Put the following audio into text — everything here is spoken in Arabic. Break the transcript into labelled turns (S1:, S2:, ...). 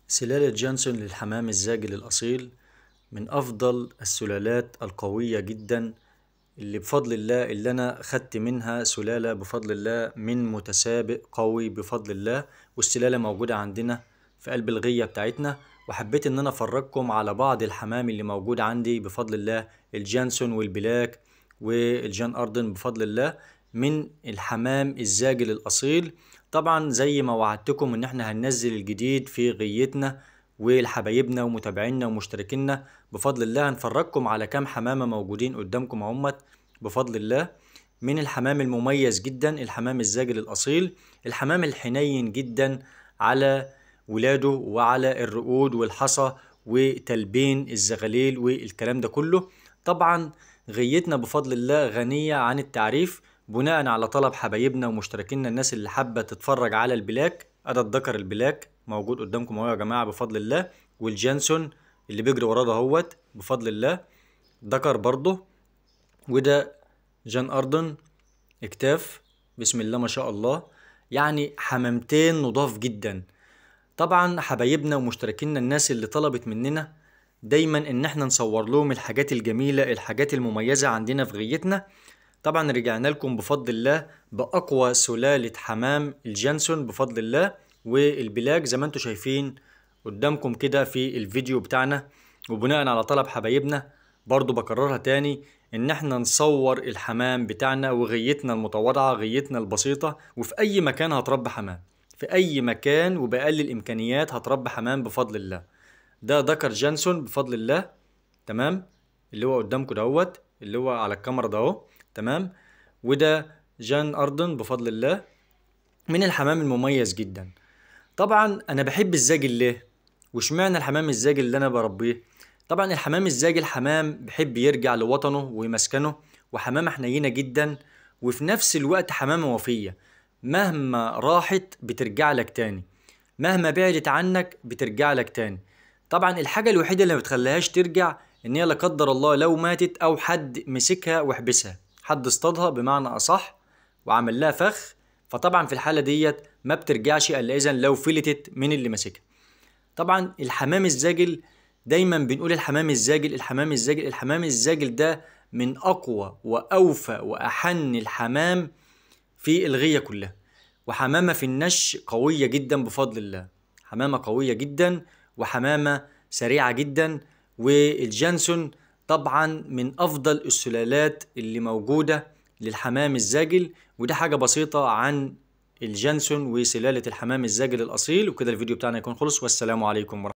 S1: سلالة جانسون للحمام الزاجل الأصيل من أفضل السلالات القوية جدا اللي بفضل الله اللي أنا خدت منها سلالة بفضل الله من متسابق قوي بفضل الله. والسلالة موجودة عندنا في قلب الغية بتاعتنا، وحبيت إن أنا أفرجكم على بعض الحمام اللي موجود عندي بفضل الله، الجانسون والبلاك والجان أردن بفضل الله من الحمام الزاجل الأصيل. طبعا زي ما وعدتكم ان احنا هننزل الجديد في غيتنا والحبايبنا ومتابعينا ومشتركينا بفضل الله. هنفرجكم على كام حمامة موجودين قدامكم اهمت بفضل الله من الحمام المميز جدا، الحمام الزاجل الأصيل، الحمام الحنين جدا على ولاده وعلى الرقود والحصى وتلبين الزغاليل والكلام ده كله. طبعا غيتنا بفضل الله غنية عن التعريف بناء على طلب حبايبنا ومشتركينا، الناس اللي حابة تتفرج على البلاك. أدا الذكر البلاك موجود قدامكم اهو يا جماعة بفضل الله، والجانسون اللي بيجري وراه دهوت بفضل الله ذكر برضه، وده جان أردن اكتاف بسم الله ما شاء الله، يعني حمامتين نضاف جدا. طبعا حبايبنا ومشتركينا الناس اللي طلبت مننا دايما ان احنا نصور لهم الحاجات الجميلة الحاجات المميزة عندنا في غيتنا. طبعا رجعنا لكم بفضل الله بأقوى سلالة حمام الجانسون بفضل الله، والبلاك زي ما انتم شايفين قدامكم كده في الفيديو بتاعنا. وبناء على طلب حبايبنا برضو بكررها تاني ان احنا نصور الحمام بتاعنا وغيتنا المتواضعة غيتنا البسيطة، وفي اي مكان هتربي حمام، في اي مكان وبأقل الامكانيات هتربي حمام بفضل الله. ده ذكر جانسون بفضل الله، تمام، اللي هو قدامكم دوت اللي هو على الكاميرا ده اهو، تمام. وده جان أردن بفضل الله من الحمام المميز جدا. طبعا انا بحب الزاجل ليه؟ واشمعنى الحمام الزاجل اللي انا بربيه؟ طبعا الحمام الزاجل حمام بيحب يرجع لوطنه ومسكنه، وحمامة حنينة جدا، وفي نفس الوقت حمامة وفية، مهما راحت بترجع لك تاني، مهما بعدت عنك بترجع لك تاني. طبعا الحاجة الوحيدة اللي ما بتخليهاش ترجع ان هي لا قدر الله لو ماتت او حد مسكها وحبسها، حد اصطادها بمعنى اصح وعمل لها فخ، فطبعا في الحالة ديت ما بترجعش الا اذا لو فلتت من اللي ماسكها. طبعا الحمام الزاجل دايما بنقول الحمام الزاجل الحمام الزاجل، الحمام الزاجل ده من اقوى واوفى واحن الحمام في الغية كلها، وحمامة في النش قوية جدا بفضل الله، حمامة قوية جدا وحمامة سريعة جدا. والجانسون طبعا من أفضل السلالات اللي موجودة للحمام الزاجل، وده حاجة بسيطة عن الجانسون وسلالة الحمام الزاجل الأصيل. وكده الفيديو بتاعنا يكون خلص، والسلام عليكم ورحمة الله.